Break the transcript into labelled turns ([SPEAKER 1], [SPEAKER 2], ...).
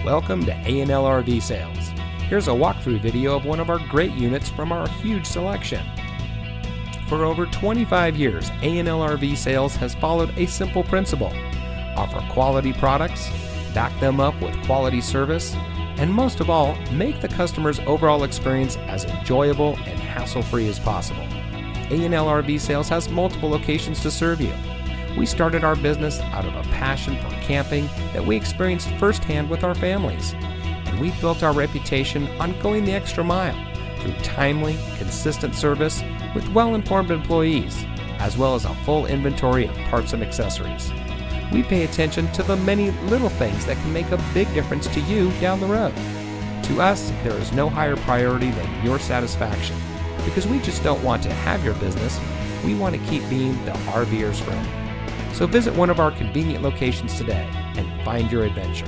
[SPEAKER 1] Welcome to A&L RV Sales. Here's a walkthrough video of one of our great units from our huge selection. For over 25 years, A&L RV Sales has followed a simple principle: offer quality products, back them up with quality service, and most of all, make the customer's overall experience as enjoyable and hassle-free as possible. A&L RV Sales has multiple locations to serve you. We started our business out of a passion for camping that we experienced firsthand with our families, and we built our reputation on going the extra mile through timely, consistent service with well-informed employees, as well as a full inventory of parts and accessories. We pay attention to the many little things that can make a big difference to you down the road. To us, there is no higher priority than your satisfaction, because we just don't want to have your business, we want to keep being the RVer's friend. So visit one of our convenient locations today and find your adventure.